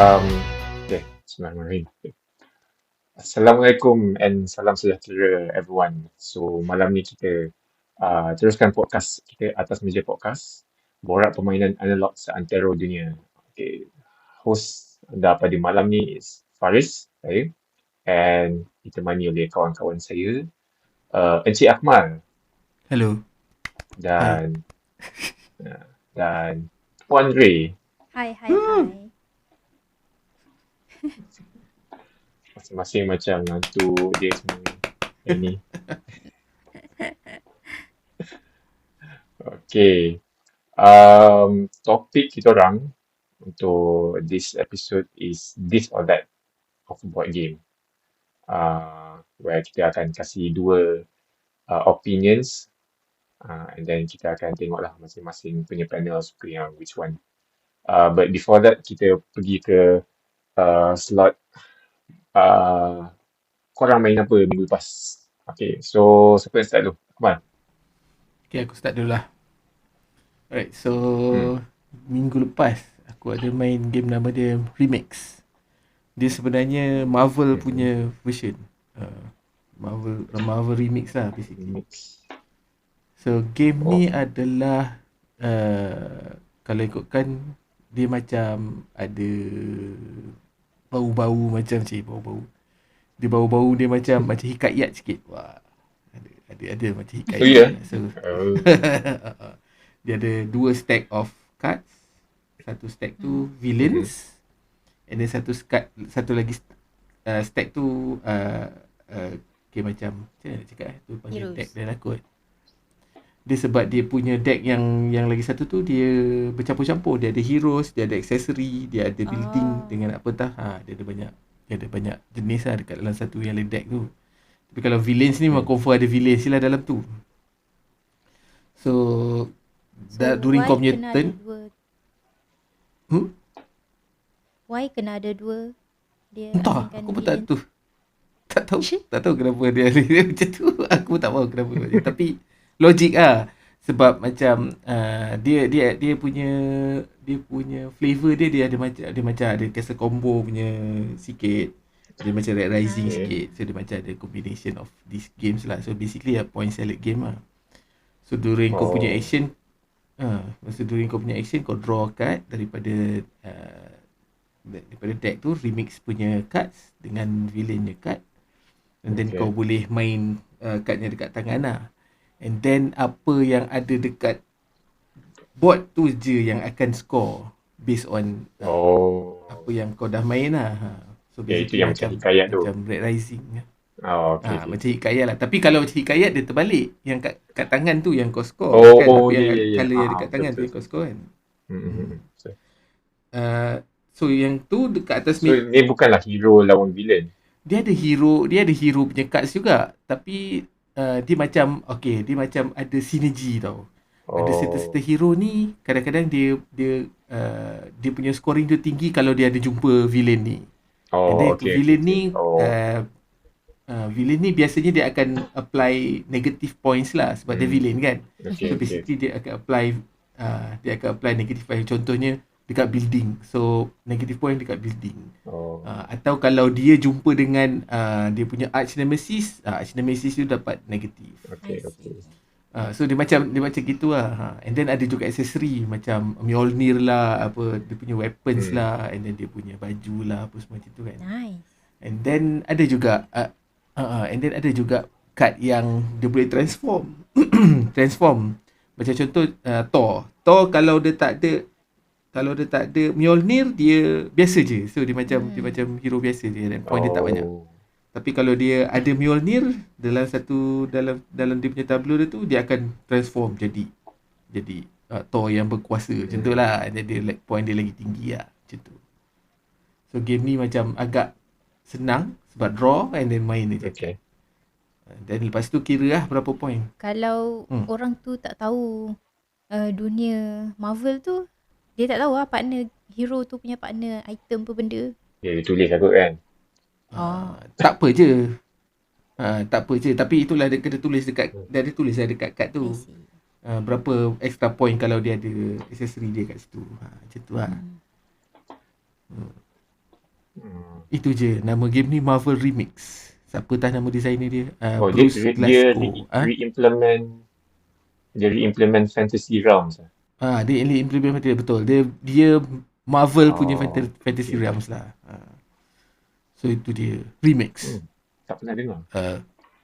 Um, okay, Bismillahirrahmanirrahim. Okay. Assalamualaikum and salam sejahtera everyone. So malam ni kita teruskan podcast kita atas meja podcast. Borak permainan analog seantero dunia. Okay. Host anda pada malam ni is Faris, saya. And ditemani oleh kawan-kawan saya, Encik Akmal Hello. Hai. dan Puan Ray. Hai. Masing-masing macam ngantuk dia semua ni. Okay. Topik kita orang untuk this episode is this or that of board game. Where kita akan kasih dua opinions, and then kita akan tengoklah masing-masing punya panel suka yang which one. But before that, kita pergi ke slot korang main apa minggu lepas. Okay, so siapa yang start dulu? Akmal. Okay, aku start dulu lah. Alright, so minggu lepas aku ada main game nama dia Remix. Dia sebenarnya Marvel punya version. Marvel Remix lah basically. So game ni adalah kalau ikutkan dia macam ada bau-bau macam bau-bau. Dia bau-bau dia macam hikayat sikit. Wah. Ada macam hikayat. Oh, yeah. So dia ada 2 stack of cards. Satu stack tu villains. And then satu lagi stack tu okay, macam mana nak cakap tu panggil Heroes. deck dan aku. Dia sebab dia punya deck yang lagi satu tu dia bercampur-campur. Dia ada heroes, dia ada accessory, dia ada building dengan apa tah. Dia ada banyak jenis lah dekat dalam satu yang deck tu. Tapi kalau villains ni memang confirm ada villains lah dalam tu. So during kau punya turn, Why kena ada dua? Dia entah, asingkan aku pun villain. tak tahu kenapa dia macam tu. Aku pun tak tahu kenapa. Tapi logik ah. Sebab macam dia punya flavor dia ada macam ada castle combo punya sikit. Dia macam Red Rising sikit. So dia macam ada combination of these games lah. So basically a point salad game lah. So during kau punya action kau draw card daripada deck tu, remix punya cards dengan villain punya card. And then kau boleh main cardnya dekat tangan lah. And then apa yang ada dekat board tu je yang akan score based on apa yang kau dah main lah. So itu yang macam hikayat tu. Macam Red Rising. Okay. Macam hikayat lah. Tapi kalau macam hikayat dia terbalik. Yang kat tangan tu yang kau score. Yang colour yang dekat tangan tu yang kau score kan. So yang tu dekat atas So ni bukanlah hero lawan villain. Dia ada hero punya cards juga. Tapi dia macam ada sinergi tau. Ada certain hero ni kadang-kadang dia punya scoring tu tinggi kalau dia ada jumpa villain ni. Villain ni biasanya dia akan apply negative points lah sebab dia villain kan. So basically dia akan apply negative points. Contohnya dekat building. So negative point dekat building. Atau kalau dia jumpa dengan dia punya arch nemesis tu dapat negatif. So dia macam gitu lah. And then ada juga accessory macam Mjolnir lah, apa dia punya weapons lah, and then dia punya baju lah, apa semua macam tu kan. Nice. And then ada juga card yang dia boleh transform. Macam contoh Thor kalau dia tak ada Mjolnir, dia biasa je. So dia macam hero biasa je, dan point dia tak banyak. Tapi kalau dia ada Mjolnir dalam dia punya tableau dia tu, dia akan transform jadi Thor yang berkuasa. Macam tu lah. Jadi point dia lagi tinggi lah. Macam tu. So game ni macam agak senang sebab draw and then main je. Dan lepas tu kira lah berapa point. Kalau orang tu tak tahu dunia Marvel tu, dia tak tahu lah partner hero tu punya partner item apa benda. Dia tulis aku kan. Tak apa je. Tapi itulah dia kena tulis dekat dekat kad tu. Berapa extra point kalau dia ada accessory dia kat situ. Macam tu lah. Itu je. Nama game ni Marvel Remix. Siapa tahu nama designer dia? Oh, dia Bruce dia Glasgow. re-implement Fantasy Realms. Dia implement dia betul. Dia Marvel punya Oh, fantasy okay. realms lah. So itu dia remix. Tak pernah dengar.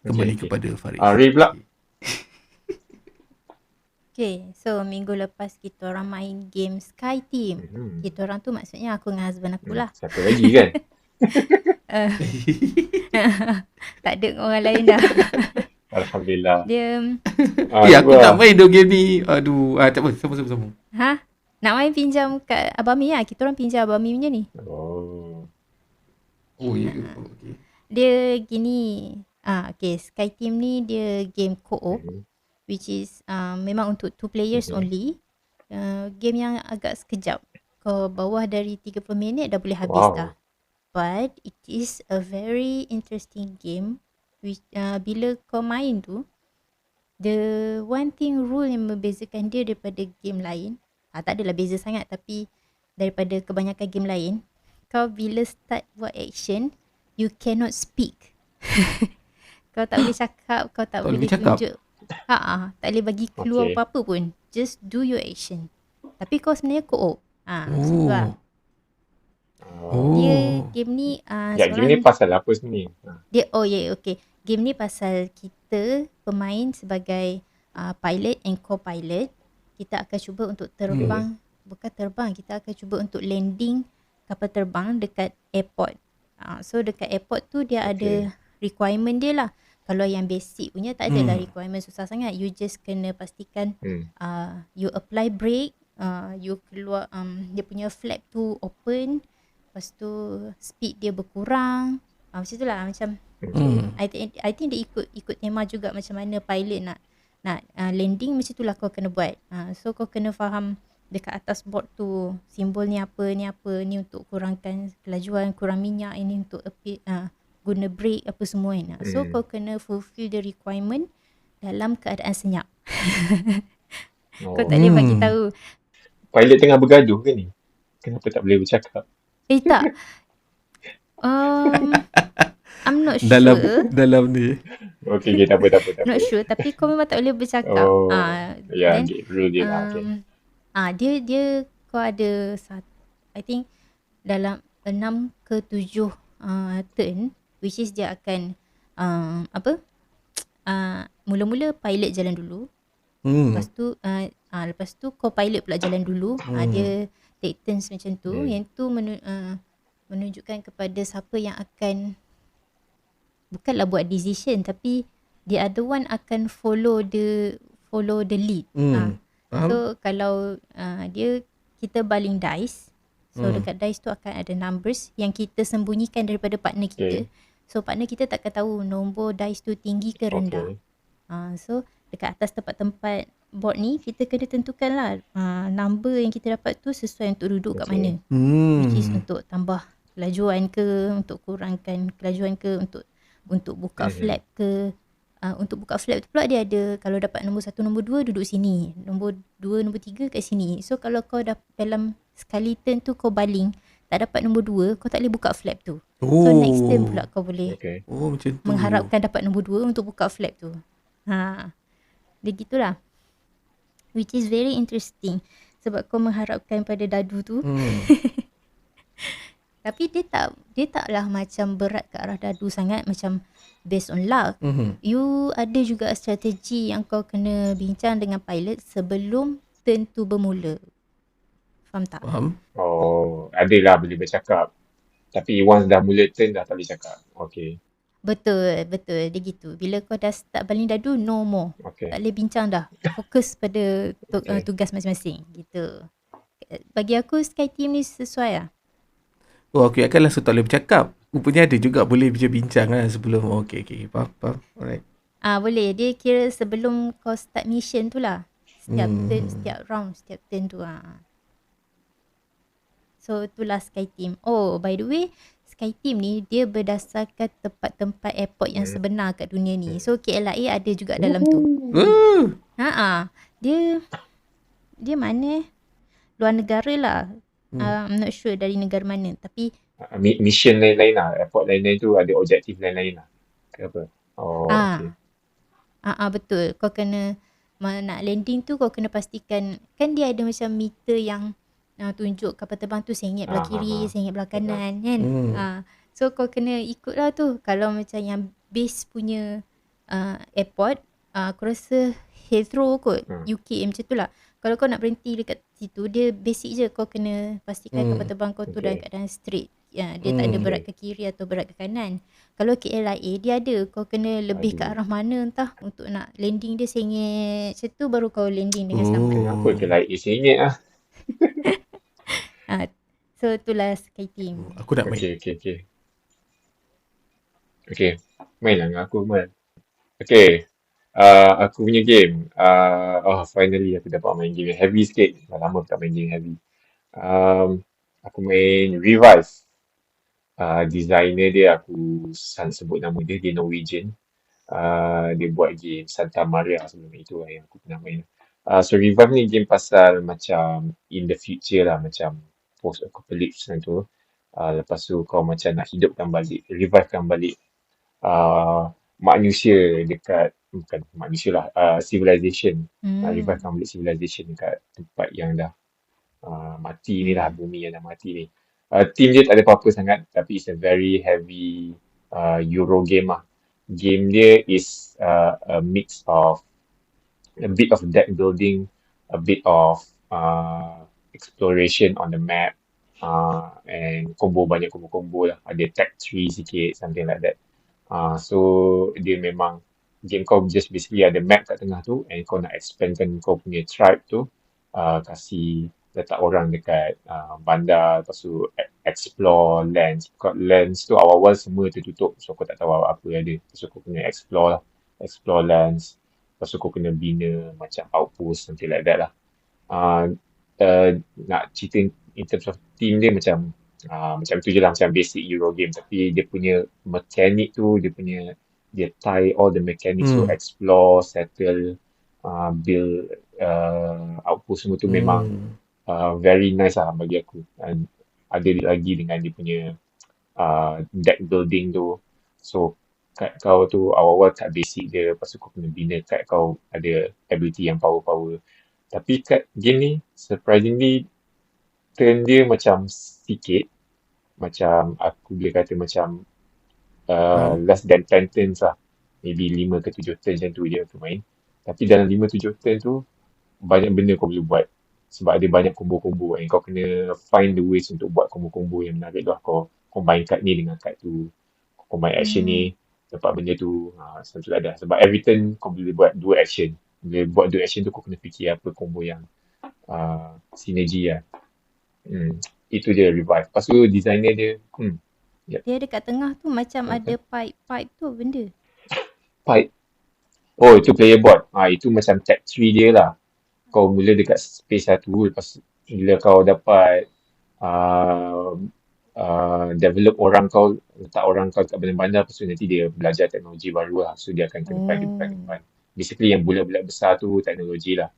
Kembali Okay. kepada Faris. Ray pula. Okay, so minggu lepas kita orang main game Sky Team. Kita orang tu maksudnya aku dengan husband aku lah. Satu lagi kan? Tak ada orang lain dah. Alhamdulillah. Dia, Aku tak main game ni. Aduh, tak apa. Sama-sama. nak main pinjam kat Abami lah. Kita orang pinjam Abami punya ni. Oh, ya. Okay. Dia gini. Okay, Sky Team ni dia game co-op. Which is memang untuk 2 players only. Game yang agak sekejap. Kau bawah dari 30 minit dah boleh habis dah. But it is a very interesting game. Which, bila kau main tu, the one thing rule yang membezakan dia daripada game lain, tak adalah beza sangat, tapi daripada kebanyakan game lain, kau bila start buat action, you cannot speak. Kau tak boleh cakap, kau tak boleh tunjuk. Tak boleh bagi keluar apa-apa pun. Just do your action. Tapi kau sebenarnya co-op. Macam tu lah. Dia game ni game ni pasal apa sebenarnya? Dia okay. Game ni pasal kita pemain sebagai pilot and co-pilot. Kita akan cuba untuk terbang, bukan terbang, kita akan cuba untuk landing kapal terbang dekat airport. So dekat airport tu dia ada requirement dia lah. Kalau yang basic punya tak adalah requirement susah sangat. You just kena pastikan you apply brake, you keluar dia punya flap tu open, lepas tu speed dia berkurang. Macam tu lah, macam I think dia ikut tema juga macam mana pilot nak landing, macam tu lah kau kena buat. So kau kena faham dekat atas board tu simbol ni apa, ni untuk kurangkan kelajuan, kurang minyak, ini untuk guna brake apa semua kan. So kau kena fulfill the requirement dalam keadaan senyap. Kau tak boleh bagi tahu. Pilot tengah bergaduh ke ni? Kenapa tak boleh bercakap? Tak. I'm not sure. Dalam ni. Okay, tak apa. Not sure, tapi kau memang tak boleh bercakap. Rule dia lah. Dia kau ada I think dalam 6 ke 7 turn, which is dia akan mula-mula pilot jalan dulu. Lepas tu co-pilot pula jalan dulu. Dia take turns macam tu. Yang tu menunjukkan kepada siapa yang akan, bukanlah buat decision, tapi the other one akan follow the lead. So kalau kita baling dice. So dekat dice tu akan ada numbers yang kita sembunyikan daripada partner kita. So partner kita takkan tahu nombor dice tu tinggi ke rendah. So dekat atas tempat-tempat board ni kita kena tentukan lah number yang kita dapat tu sesuai untuk duduk kat mana. Which is untuk tambah kelajuan ke, untuk kurangkan kelajuan ke, untuk buka flap ke. Untuk buka flap tu pula dia ada, kalau dapat nombor 1, nombor 2 duduk sini, nombor 2, nombor 3 kat sini. So kalau kau dalam sekali turn tu kau baling tak dapat nombor 2, kau tak boleh buka flap tu. So next turn pula kau boleh macam tu. mengharapkan dapat nombor 2 untuk buka flap tu. Dia gitulah. Which is very interesting sebab kau mengharapkan pada dadu tu. Tapi dia taklah macam berat ke arah dadu sangat, macam based on luck. You ada juga strategi yang kau kena bincang dengan pilot sebelum turn tu bermula. Faham tak? Faham. Adalah boleh bercakap. Tapi once dah mula turn dah tak boleh cakap. Okay. Betul. Dia gitu. Bila kau dah start baling dadu, no more. Tak boleh bincang dah. Fokus pada tugas masing-masing. Gitu. Bagi aku Sky Team ni sesuai lah. Aku akan langsung tak boleh bercakap. Rupanya ada juga boleh bincang lah sebelum. Okay. Faham. Alright. Boleh. Dia kira sebelum kau start mission tu lah. Setiap turn, setiap round, setiap turn tu. So itulah Sky Team. By the way, Sky Team ni dia berdasarkan tempat-tempat airport yang sebenar kat dunia ni. So KLIA ada juga dalam tu. Dia mana? Luar negara lah. I'm not sure dari negara mana. Tapi mission lain-lain lah. Airport lain-lain tu ada objektif lain-lain lah. Ke apa? Oh, okay. Betul. Kau kena nak landing tu kau kena pastikan kan dia ada macam meter yang tunjuk kapal terbang tu sengit belah kiri, sengit belah kanan kan. So kau kena ikut lah tu. Kalau macam yang base punya airport, aku rasa Heathrow kot, UK macam tu lah. Kalau kau nak berhenti dekat situ, dia basic je. Kau kena pastikan kapal terbang kau tu dalam keadaan straight. Ya, dia tak ada berat ke kiri atau berat ke kanan. Kalau KLIA dia ada, kau kena lebih ke arah mana entah untuk nak landing dia sengit. Macam tu baru kau landing dengan selamat. Kenapa ke lain sengit lah? So itulah SkyTeam. Aku nak main. Okay. Main lah dengan aku, Man. Okay. Aku punya game. Finally aku dapat main game yang heavy sikit. Dah lama tak main game heavy. Aku main Revive. Designer dia aku sebut nama dia Norwegian. Dia buat game Santa Maria sebelum itu lah yang aku pernah main. So Revive ni game pasal macam in the future lah, macam post-apocalypse macam tu. Lepas tu kau macam nak hidupkan balik, revivekan balik manusia dekat, bukan manusia lah, civilization. Revivekan balik civilization dekat tempat yang dah mati ni lah, bumi yang dah mati ni. Team dia tak ada apa-apa sangat, tapi it's a very heavy Euro game lah. Game dia is a mix of a bit of deck building, a bit of exploration on the map, and banyak combo lah. Ada tech tree sikit, something like that. So dia memang game kau just basically ada map kat tengah tu, and kau nak expandkan kau punya tribe tu, kasih letak orang dekat bandar, lepas tu explore lands. Lands tu awal-awal semua tertutup, so kau tak tahu apa ada. So kau kena explore lands. Lepas tu kau kena bina macam outpost, something like that lah. Nak cerita in terms of team dia macam tu je lah, macam basic Euro game. Tapi dia punya mechanic tu, dia tie all the mechanics to explore, settle, build outpost semua tu memang very nice lah bagi aku. And ada lagi dengan dia punya deck building tu. So kat kau tu awal-awal kat basic dia, lepas tu kau kena bina kat kau ada ability yang power-power. Tapi kat game ni surprisingly turn dia macam sikit, macam aku boleh kata macam less than 10 turns lah, maybe 5 ke 7 turns macam tu je aku main. Tapi dalam 5-7 turn tu banyak benda kau boleh buat, sebab ada banyak combo-combo, and kau kena find the ways untuk buat combo-combo yang menarik lah. Kau combine card ni dengan card tu, kau combine action ni dapat benda tu, something like that. Sebab every turn kau boleh buat 2 action. Bila buat 2 action tu kau kena fikir apa combo yang sinergi lah. Itu dia Revive. Lepas tu designer dia Dia ada kat tengah tu macam ada pipe tu benda. Pipe. Oh, itu player board. Itu macam tech tree dia lah. Kau mula dekat space satu, lepas bila kau dapat develop orang kau, letak orang kau kat bandar-bandar, lepas tu nanti dia belajar teknologi baru lah. So dia akan ke depan. Basically yang bulat-bulat besar tu teknologi lah.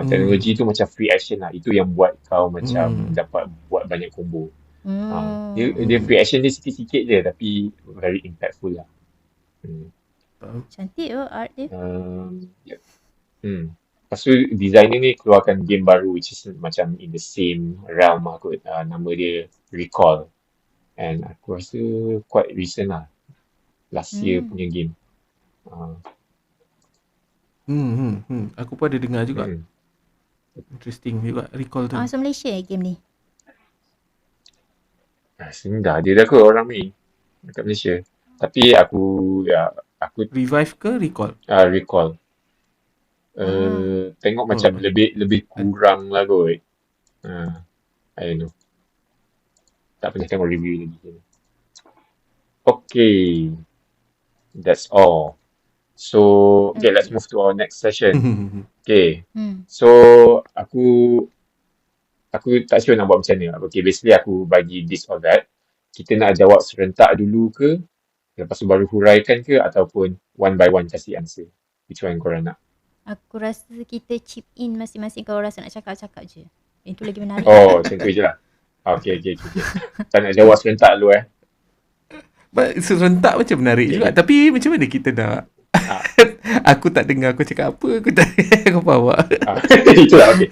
Teknologi tu macam free action lah. Itu yang buat kau macam dapat buat banyak combo. Dia free action dia sikit-sikit je, tapi very impactful lah. Cantik art dia. Yep. Lepas tu designer ni keluarkan game baru which is macam in the same realm lah kot. Nama dia Recall. And aku rasa quite recent lah. Last year punya game. Aku pun ada dengar juga. Interesting juga Recall tu. So Malaysia game ni? Dah ada dah kot orang main dekat Malaysia. Tapi aku Revive ke Recall? Recall. Tengok macam lebih kurang lah kot. I don't know. Tak pernah tengok review lagi. Okay. That's all. So, okay, let's move to our next session. Okay. So, aku tak sure nak buat macam mana. Okay, basically aku bagi this or that. Kita nak jawab serentak dulu ke? Lepas tu baru huraikan ke? Ataupun one by one kasih answer? Which one korang nak? Aku rasa kita chip in masing-masing kalau rasa nak cakap-cakap je. Itu lagi menarik. Oh, macam tu je lah. Okay. Tak nak jawab serentak dulu Serentak macam menarik juga. Okay. Tapi macam mana kita nak? Ah, Aku tak dengar kau cakap apa. Aku tak Kau faham tak? itulah okay.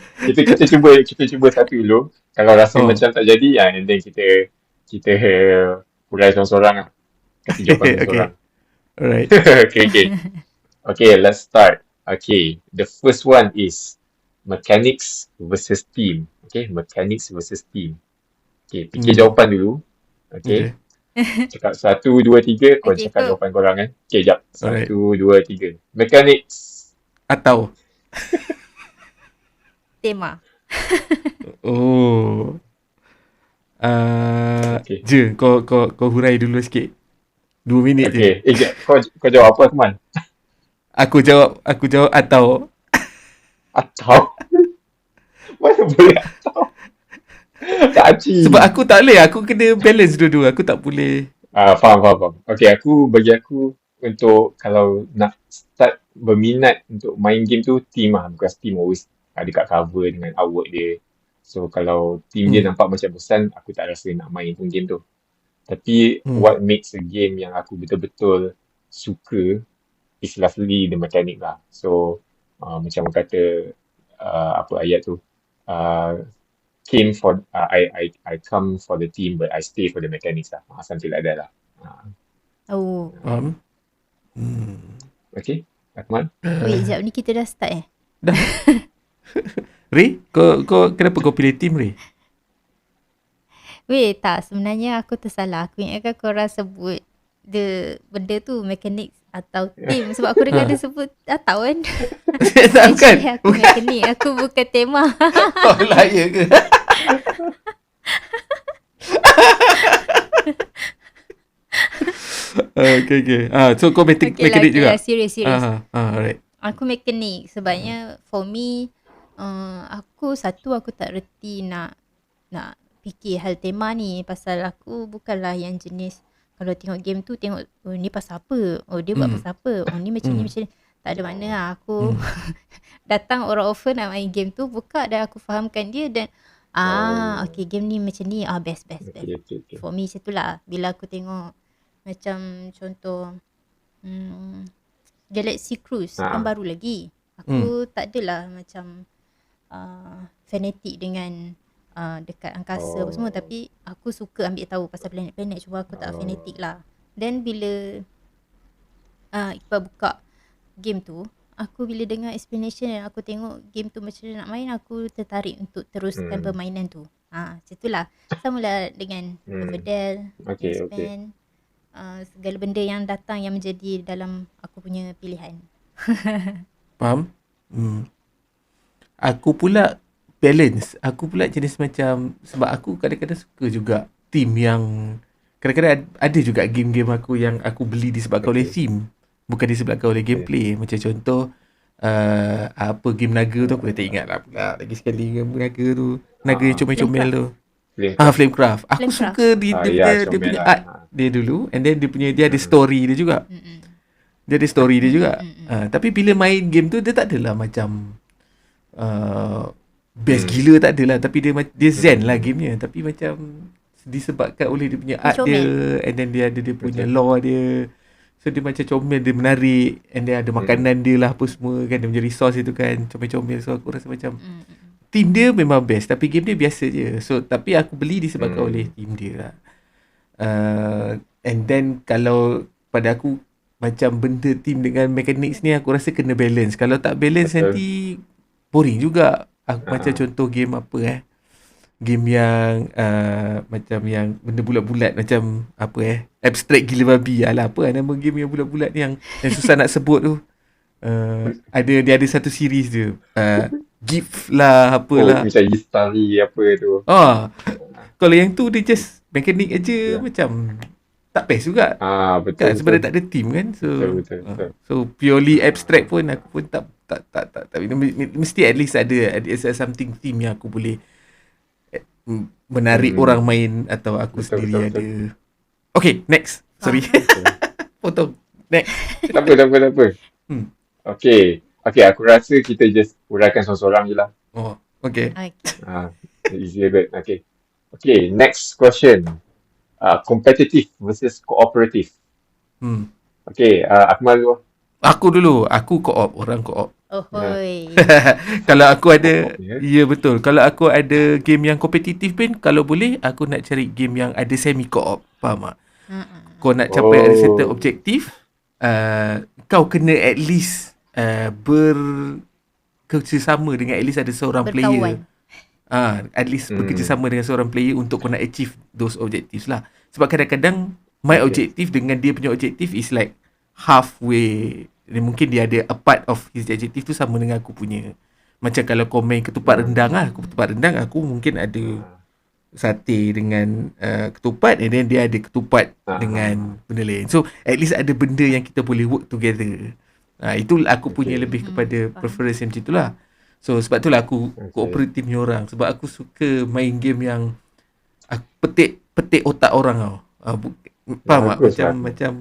Kita cuba satu dulu. Kalau rasa Oh. macam tak jadi, and then kita urai seorang-seorang lah. Kasih jawapan Okay. seorang-seorang. Alright. Okay, let's start. Okay, the first one is mechanics versus team. Okay, mechanics versus team. Okay, fikir jawapan dulu. Okay, cakap 1, 2, 3, kau Okay, cakap go. jawapan korang kan. Okay, jap. Alright. 1, 2, 3. Mechanics. Atau Tema. Oh. Okay. Kau hurai dulu sikit. 2 minit je. Okay, jap. Kau jawab apa, Akmal? Aku jawab atau. Atau? Mana boleh atau? Tak aci. Sebab aku tak boleh. Aku kena balance dua-dua. Aku tak boleh. Faham. Okay, bagi aku untuk kalau nak start berminat untuk main game tu, team lah. Because team always dekat cover dengan artwork dia. So kalau team dia nampak macam bosan, aku tak rasa nak main pun game tu. Tapi what makes a game yang aku betul-betul suka is lastly the mechanic lah. So macam orang kata apa ayat tu, I come for the team but I stay for the mechanics lah. Something like that lah. Oh. Faham? Okay, Akmal? Wait, sekejap ni kita dah start Dah. Ray, kau kenapa kau pilih team, Ray? Wait, tak. Sebenarnya aku tersalah. Aku ingatkan korang sebut benda tu mechanics atau team. Sebab aku dengar dia sebut atau kan. Tak bukan. Actually, aku mekanik. Aku bukan tema. Oh, liar ke? Okay. So kau mekanik juga? Serius. Alright. Aku mekanik. Sebabnya for me, aku tak reti nak fikir hal tema ni. Pasal aku bukanlah yang jenis kalau tengok game tu tengok ni pasal apa, dia buat pasal apa, ni macam ni. Tak ada makna lah. Aku datang orang offer nak main game tu, buka dan aku fahamkan dia dan okay, game ni macam ni, best. Okay. For me macam tu lah. Bila aku tengok macam contoh Galaxy Cruise kan baru lagi. Aku tak adalah macam fanatik dengan dekat angkasa apa semua, tapi aku suka ambil tahu pasal planet-planet, cuma aku tak fanatik lah. Then bila Iqbal buka game tu, aku bila dengar explanation dan aku tengok game tu macam mana nak main, aku tertarik untuk teruskan permainan tu. Macam tu lah. Sama lah dengan Everdell, Expand, segala benda yang datang yang menjadi dalam aku punya pilihan. Faham? Aku pula balance. Aku pula jenis macam, sebab aku kadang-kadang suka juga team yang kadang-kadang ada juga game-game aku yang aku beli disebabkan oleh theme, bukan disebabkan oleh gameplay. Macam contoh apa game naga tu, aku dah tak ingat lah pula lagi sekali game naga tu. Naga yang comel-comel tu. Flamecraft. Aku suka dia punya art dia dulu, and then dia ada story dia juga. Dia ada story dia juga. Tapi bila main game tu, dia tak adalah macam best gila, tak adalah. Tapi dia zen lah gamenya. Tapi macam disebabkan oleh dia punya art dia, and then dia ada dia punya lore dia. So dia macam comel, dia menarik, and then ada makanan dia lah apa semua kan, dia punya resource itu kan comel-comel. So aku rasa macam team dia memang best, tapi game dia biasa je. So tapi aku beli disebabkan oleh team dia lah. And then kalau pada aku macam benda team dengan mechanics ni, aku rasa kena balance. Kalau tak balance nanti boring juga. Aku macam contoh game apa game yang macam yang benda bulat-bulat, macam apa abstract gila babi. Alah, apa nama game yang bulat-bulat ni yang susah nak sebut tu. Dia ada satu series dia. Gift lah, apalah. Macam Istari apa tu. Kalau yang tu dia just mekanik aja, macam tak best juga. Betul. Kan, sebenarnya tak ada team kan. So Betul. so purely abstract pun aku pun tak mesti at least ada something theme yang aku boleh menarik orang main, atau aku sendiri ada. Okay, next. Sorry. Potong. Next. Tak apa. Okay, aku rasa kita just uraikan seorang-seorang je lah. Okay. Easy a bit. Okay. Okay, next question. Competitive versus cooperative. Hmm. Okay, Akmal dulu. Aku dulu, aku co-op, orang co-op. Oh Ya, hoi. Kalau aku ada, co-op ni. ya betul. Kalau aku ada game yang kompetitif pun, kalau boleh, aku nak cari game yang ada semi co-op. Faham tak? Kau nak capai ada certain Oh, objektif, kau kena at least kerjasama dengan at least ada seorang player. Berkawan. At least bekerjasama dengan seorang player untuk kau nak achieve those objectives lah. Sebab kadang-kadang my okay. objective dengan dia punya objective is like halfway. Mungkin dia ada a part of his objective tu sama dengan aku punya. Macam kalau kau main ketupat rendang lah, ketupat rendang aku mungkin ada sate dengan ketupat, and then dia ada ketupat dengan benda lain. So at least ada benda yang kita boleh work together. Itu aku punya Okay. lebih kepada Faham. preference yang macam tu lah. So sebab tu lah aku Okay. kooperatif ni orang. Sebab aku suka main game yang petik otak orang tau. Faham tak? Bagus lah. Macam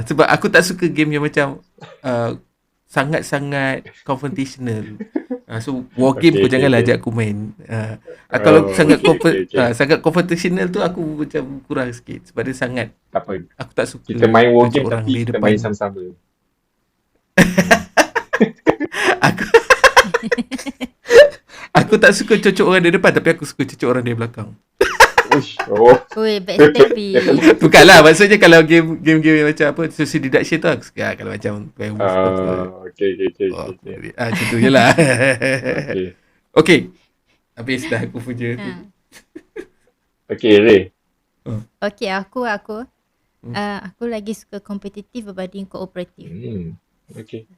sebab aku tak suka game yang macam sangat-sangat confrontational. So war game Okay, kau janganlah okay. ajak aku main. Kalau sangat okay. sangat confrontational tu aku macam kurang sikit sebab dia sangat, Tak apa. aku tak suka Kita main war tunjuk game orang tapi di kita depan. main sama-sama. Aku aku tak suka cocok orang di depan, tapi aku suka cocok orang di belakang. Uish, oh. Oi, backstabbing. Bukanlah, maksudnya kalau game yang macam apa, social deduction tu aku suka. Kalau macam werewolf tu apa. Okay. Macam tu je lah. Okay. Okay, habis dah aku punya tu. Okay, Ray. Okay, aku aku lagi suka kompetitif berbanding kooperatif. Okay.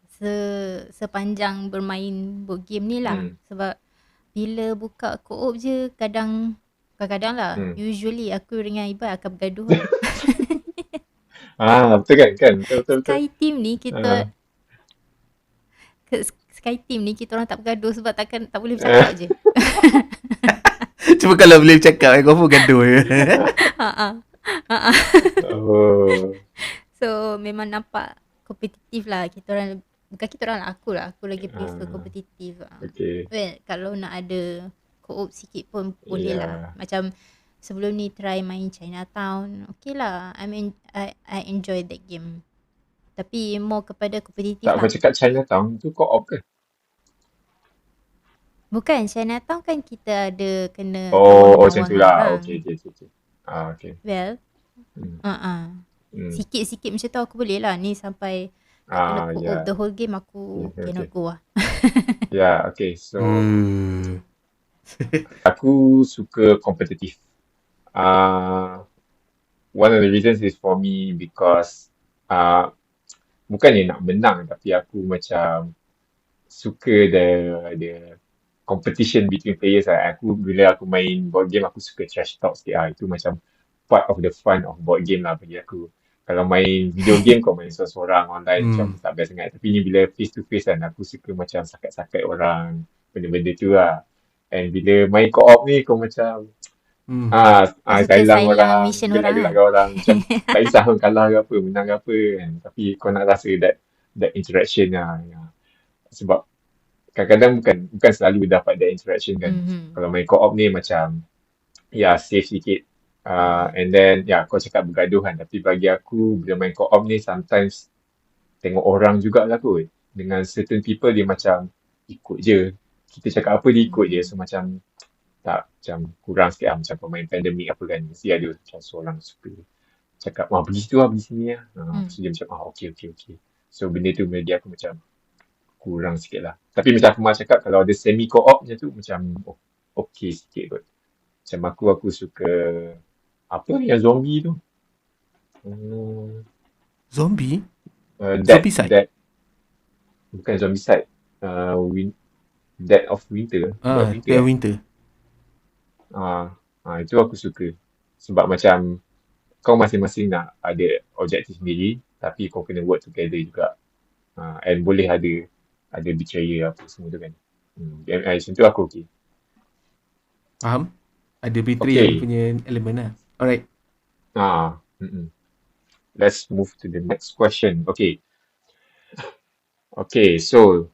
Sepanjang bermain board game ni lah. Sebab bila buka co-op je kadang-kadang lah, usually aku dengan Ibai akan bergaduh lah. Betul kan? Betul. Sky Team ni kita Sky Team ni kita orang tak bergaduh sebab tak boleh bercakap je. Cuma kalau boleh bercakap, kau pun gaduh je. Oh. So memang nampak kompetitif lah. Bukan kita orang lah, aku lagi prefer kompetitif. Okay. Well, kalau nak ada co-op sikit pun boleh lah. Macam sebelum ni try main Chinatown, okay lah. I enjoy that game. Tapi more kepada kompetitif Tak lah. macam kat Chinatown tu co-op ke? Bukan, Chinatown kan kita ada kena Macam tu lah. Okay. Okay. Well, sikit-sikit macam tu aku boleh lah. Ni sampai kena co-op the whole game aku cannot go lah. Okay. So aku suka kompetitif. One of the reasons is for me because bukannya nak menang, tapi aku macam suka the competition between players lah. Bila aku main board game, aku suka trash talk sikit lah. Itu macam part of the fun of board game lah bagi aku. Kalau main video game, kau main seorang online macam tak best sangat. Tapi ni bila face to face kan, aku suka macam sakat-sakat orang, benda-benda tu lah. And bila main co-op ni, kau macam sayang orang, mission orang gelak orang. Macam tak kisah kau kalah ke apa, menang ke apa kan. Tapi kau nak rasa that interaction lah. Sebab kadang-kadang bukan selalu dapat that interaction kan. Kalau main co-op ni macam safe sikit. And then kau cakap bergaduh kan, tapi bagi aku bila main co-op ni sometimes tengok orang jugalah kot. Dengan certain people dia macam ikut je. Kita cakap apa dia ikut je. So macam kurang sikit lah. Macam pemain pandemic apa kan, mesti ada macam seorang suka cakap pergi situ lah, pergi sini lah. So dia macam okay. So benda tu bagi aku macam kurang sikit lah. Tapi macam aku mahu cakap, kalau ada semi co-op macam tu macam okay sikit kot. Macam aku suka apa yang zombie tu? Zombie? Zombicide? Bukan Zombicide. Dead of Winter. Dead of Winter. Itu aku suka. Sebab macam kau masing-masing nak ada objektif sendiri, tapi kau kena work together juga. And boleh ada betrayal apa semua tu kan. Macam tu aku okay. Faham? Ada betrayal punya elemen lah. Alright. Let's move to the next question. Okay, so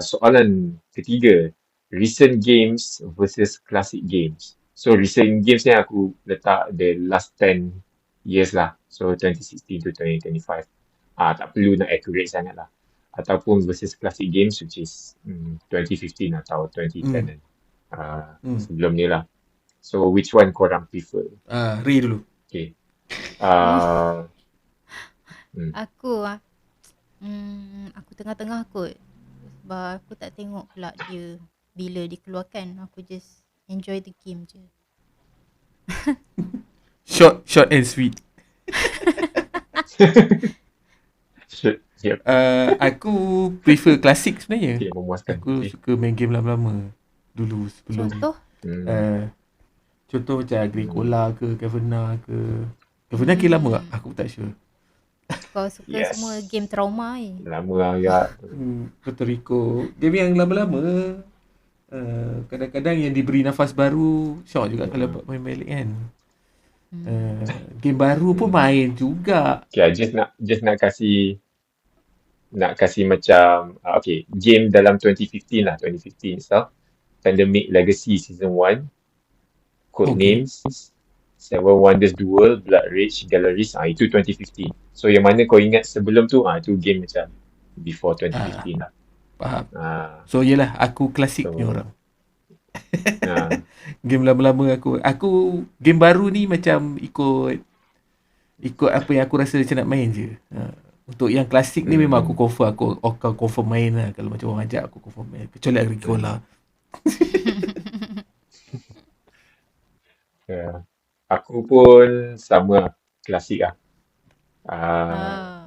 soalan ketiga, recent games versus classic games. So recent games ni aku letak the last 10 years lah. So 2016 to 2025. Tak perlu nak accurate sangat lah. Ataupun versus classic games which is 2015 atau 2010 kan. Sebelum ni lah. So which one korang prefer? Ray dulu. Okay. Uh, Aku aku tengah-tengah kot. Sebab aku tak tengok pula dia bila dikeluarkan. Aku just enjoy the game je. Short and sweet. yep. Aku prefer klasik sebenarnya. Okay, memuaskan. Aku suka main game lama-lama dulu sebelum. Contoh? Contoh macam Agricola ke Caverna ke. Caverna ke lama tak? Aku tak sure. Kau suka semua game trauma ni. Lama agak. Puerto Rico. Game yang lama-lama. Kadang-kadang yang diberi nafas baru. Syok juga kalau main balik kan. Game baru pun main juga. Okay, just nak kasih macam okay, game dalam 2015 lah, 2015 itself. Pandemic Legacy Season 1, Codenames, Seven Wonders Duel, Blood Rage, Galleries, itu 2015. So yang mana kau ingat sebelum tu, itu game macam before 2015 lah. Faham. So yelah, aku klasik ni orang. Game lama-lama aku game baru ni macam ikut apa yang aku rasa macam nak main je. Untuk yang klasik ni memang aku confirm main lah. Kalau macam orang ajak aku confirm main. Kecuali Agricola. Aku pun sama klasik lah.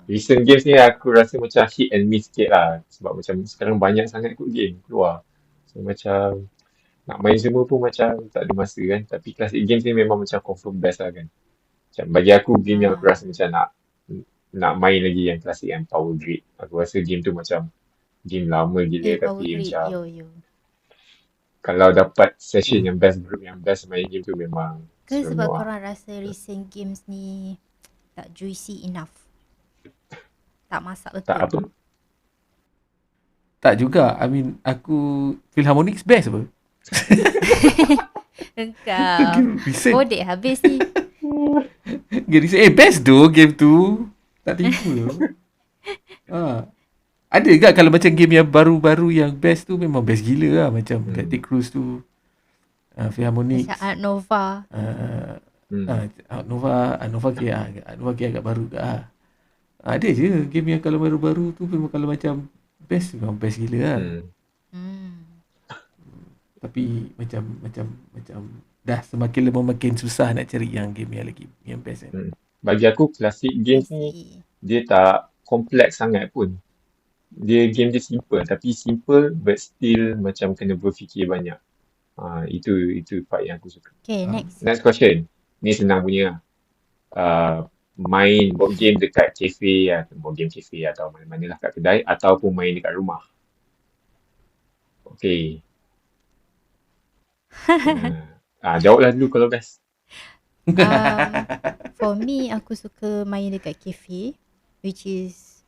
Recent games ni aku rasa macam hit and miss sikit lah. Sebab macam sekarang banyak sangat kot game keluar. So macam nak main semua pun macam tak ada masa kan. Tapi classic games ni memang macam confirm best lah kan. Macam bagi aku game yang aku rasa macam nak main lagi yang classic yang Power Grid. Aku rasa game tu macam game lama gila tapi macam kalau dapat session yang best, group yang best main game tu memang ke sebab korang rasa recent games ni tak juicy enough? Tak masak betul? Tak apa? Tak juga. I mean, aku Philharmonics best apa? Engkau Kodek habis ni. Game recent best tu game tu. Tak tipu. Ada juga kalau macam game yang baru-baru yang best tu memang best gila lah. Macam Galactic Cruise tu. Philharmonics. Macam Art Nova. Art Nova agak baru ke lah. Ada je game yang kalau baru-baru tu memang kalau macam best memang best gila lah. Tapi macam dah semakin lama makin susah nak cari yang game yang lagi yang best kan. Bagi aku classic games ni dia tak kompleks sangat pun. Dia game dia simple tapi simple but still macam kena berfikir banyak. Itu part yang aku suka. Okay, next question. Ni senang punya lah. Main board game dekat cafe, board game cafe atau mana-mana lah kat kedai ataupun main dekat rumah. Okay. Jawablah dulu kalau best. For me, aku suka main dekat cafe, which is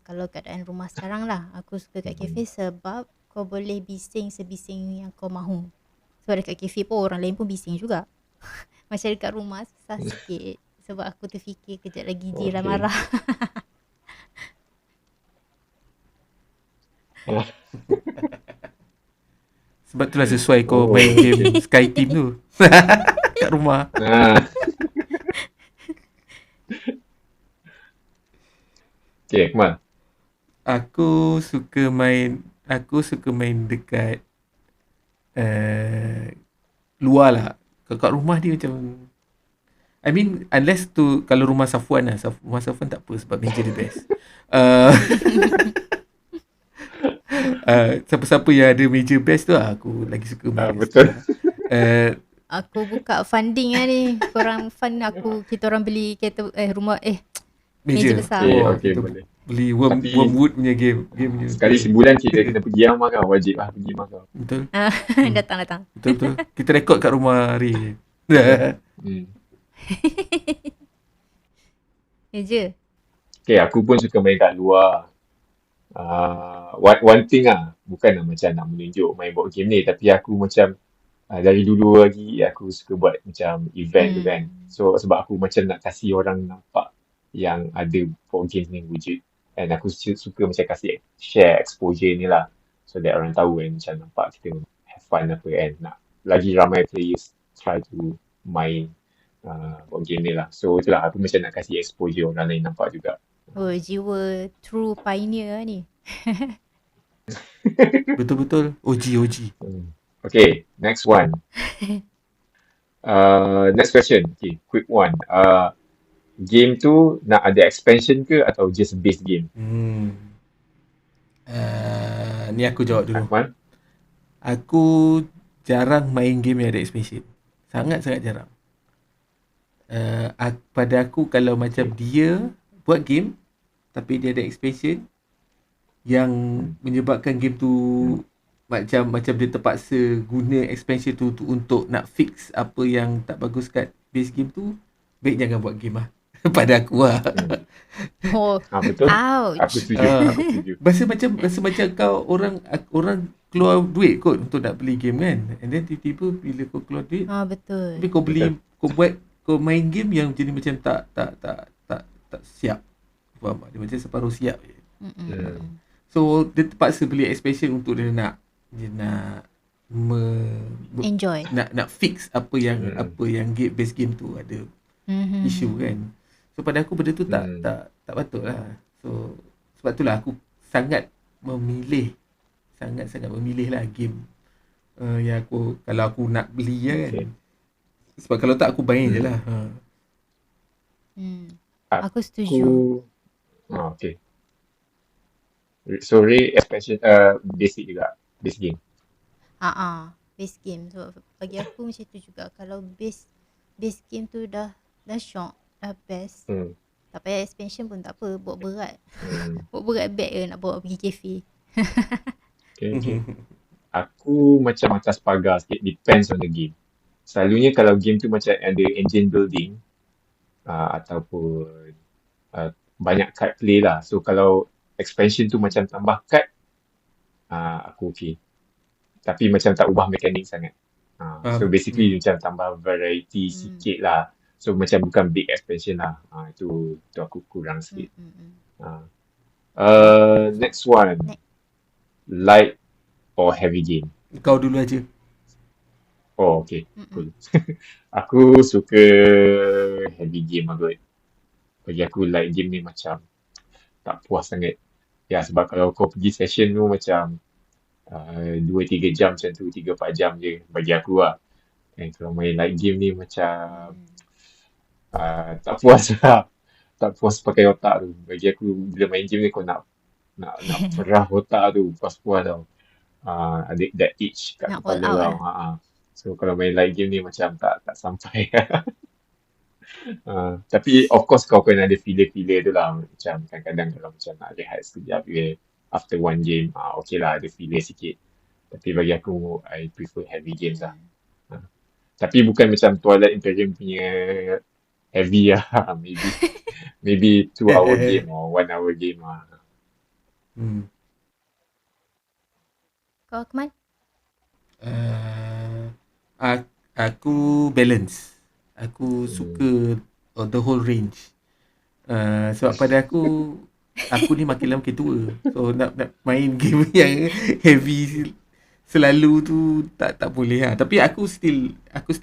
kalau keadaan rumah sekarang lah, aku suka kat cafe sebab kau boleh bising sebising yang kau mahu. Sebab dekat cafe pun orang lain pun bising juga. Macam dekat rumah susah sikit. Sebab aku terfikir kejap lagi jiran marah. Sebab itulah sesuai kau main game Sky Team tu. Kat rumah. Okay, Akmal. Aku suka main dekat luar lah. Kat rumah dia macam I mean unless tu kalau rumah Safwan lah. Rumah Safwan tak apa sebab meja dia best. Siapa-siapa yang ada meja best tu lah aku lagi suka main. Betul. Aku buka funding lah ni. Korang fund aku, kita orang beli rumah meja besar. Okay, boleh. Beli Wormwood punya game punya. Sekali sebulan kita kena pergi Amar kau. Wajib lah pergi Amar kau. Betul. Datang. Betul. Kita rekod kat rumah Ray. Je. Okay, aku pun suka main kat luar. One thing lah, bukan macam nak menunjuk main board game ni, tapi aku macam Dari dulu lagi aku suka buat macam event tu kan. Hmm. So sebab aku macam nak kasih orang nampak yang ada board games ni wujud. And aku suka macam kasih share exposure ni lah. So that orang tahu kan macam nampak kita have fun apa kan. Nak lagi ramai players try to main board game ni lah. So itulah aku macam nak kasih exposure orang lain nampak juga. Oh, jiwa true pioneer lah ni. Betul-betul OG. Okay, next one. Next question. Okay, quick one. Game tu nak ada expansion ke atau just base game? Ni aku jawab dulu. Akmal? Aku jarang main game yang ada expansion. Sangat-sangat jarang. Pada aku kalau macam dia buat game tapi dia ada expansion yang menyebabkan game tu macam dia terpaksa guna expansion tu untuk nak fix apa yang tak bagus kat base game tu, baik jangan buat game lah. Pada aku lah. Oh, Betul. ouch. Aku setuju. Rasa macam kau orang keluar duit kot untuk nak beli game kan. And then tiba-tiba bila kau keluar duit, Betul. tapi kau beli, kau main game yang jadi macam tak siap. Faham tak? Dia macam separuh siap je. So dia terpaksa beli expansion untuk dia nak Enjoy. nak fix apa yang base game tu ada isu kan. So pada aku benda tu tak patut lah. So sebab itulah aku sangat memilih lah game yang kalau aku nak beli kan. Sebab kalau tak aku main je lah. Aku setuju. Okay. So Ray expansion basic juga, base game. Base game. So bagi aku macam tu juga. Kalau base game tu dah syok, dah best. Tak payah expansion pun tak apa. Bawa berat. Bawa berat bag ke nak bawa pergi kafe. Okay. Aku macam atas pagar sikit, depends on the game. Selalunya kalau game tu macam ada engine building ataupun banyak card play lah. So kalau expansion tu macam tambah card, aku okay. Tapi macam tak ubah mekanik sangat. So basically macam tambah variety sikit lah. So macam bukan big expansion lah. Itu aku kurang sikit. Next one. Light or heavy game? Kau dulu aja. Oh, okay. Cool. Aku suka heavy game lah kot. Bagi aku light game ni macam tak puas sangat. Ya, sebab kalau kau pergi session tu macam 2-3 jam macam tu, 3-4 jam je bagi aku lah. Dan kalau main light game ni macam tak puas lah. Tak puas pakai otak tu. Bagi aku bila main game ni kau nak perah otak tu, puas-puas tau. Ada that itch kat Nak all kepala out tau. So kalau main light game ni macam tak sampai. Tapi of course kau kena ada filler-filler tu lah. Macam kadang-kadang kalau macam nak rehat sekejap je after one game, okay lah ada filler sikit. Tapi bagi aku, I prefer heavy games lah. Tapi bukan macam Twilight Imperium punya heavy lah. Maybe 2-hour game or 1-hour game lah. Kau Akmal? Aku balance. Aku suka the whole range. Sebab pada aku ni makin lama makin tua. So nak main game yang heavy selalu tu tak boleh lah. Tapi aku still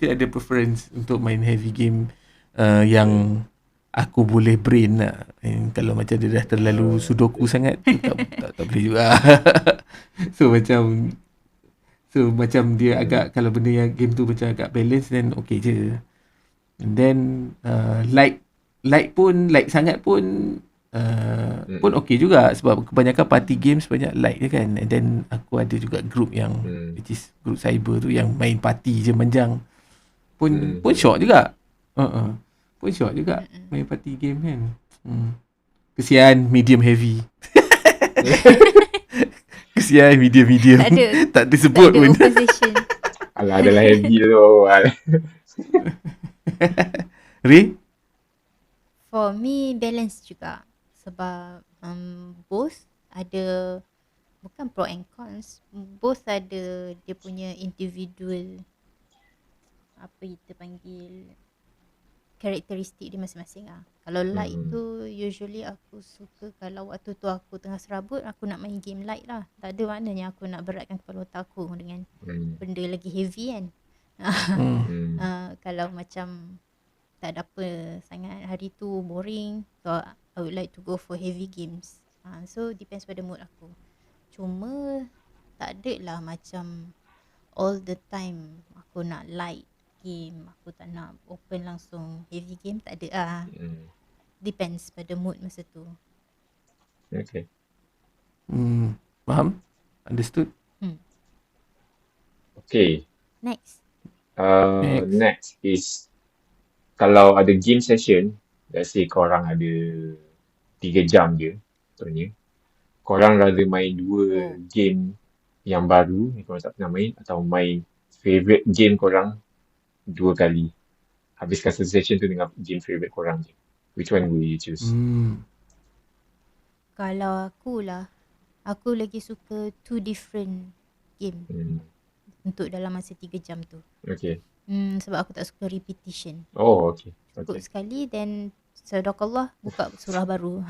ada preference untuk main heavy game yang aku boleh brain lah. And kalau macam dia dah terlalu sudoku sangat tu tak boleh juga. So macam dia agak, kalau benda yang game tu macam agak balance, then okay je. And then light sangat pun pun okay juga, sebab kebanyakan party games banyak light je kan. And then aku ada juga group yang which is group cyber tu yang main party je manjang. Pun syok juga. Pun syok juga main party game kan. Kesian medium heavy. Kesian medium. Tak ada sebut pun. Opposition. Alah, adalah heavy tu. Ray? For me, balance juga. Sebab both ada, bukan pro and cons, both ada dia punya individual apa kita panggil karakteristik dia masing-masing lah. Kalau light tu usually aku suka kalau waktu tu aku tengah serabut, aku nak main game light lah. Tak ada maknanya aku nak beratkan kepala otak aku dengan benda lagi heavy kan. Kalau macam tak ada apa sangat hari tu, boring, so I would like to go for heavy games. So depends pada mood aku. Cuma tak ada lah macam all the time aku nak light game, aku tak nak open langsung heavy game, tak ada lah. Depends pada mood masa tu. Okay. Faham? Understood? Okay. Next. Next is kalau ada game session, let's say korang ada 3 jam je contohnya, korang rather main 2 game yang baru yang korang tak pernah main atau main favourite game korang 2 kali, habiskan satu session tu dengan game favourite korang je, which one will you choose? Kalau aku lagi suka 2 different game untuk dalam masa 3 jam tu. Okay. Sebab aku tak suka repetition. Oh, okay. Cukup sekali then sadaqallah buka surah baru.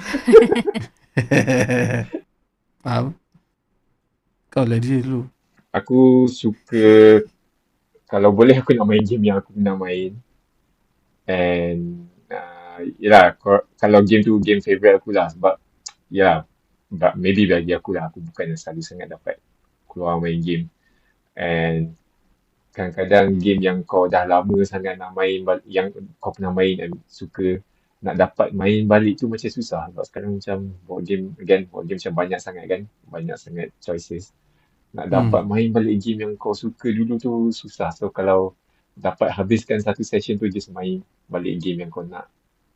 Faham? Kau lah dia dulu. Aku suka, kalau boleh aku nak main game yang aku pernah main. And yelah, kalau game tu game favourite aku lah. Sebab but maybe bagi aku lah, aku bukan yang selalu sangat dapat keluar main game. And kadang-kadang game yang kau dah lama sangat nak main, yang kau pernah main dan suka, nak dapat main balik tu macam susah. Sebab sekarang macam board game macam banyak sangat kan, banyak sangat choices. Nak dapat main balik game yang kau suka dulu tu susah. So kalau dapat habiskan satu session tu just main balik game yang kau nak,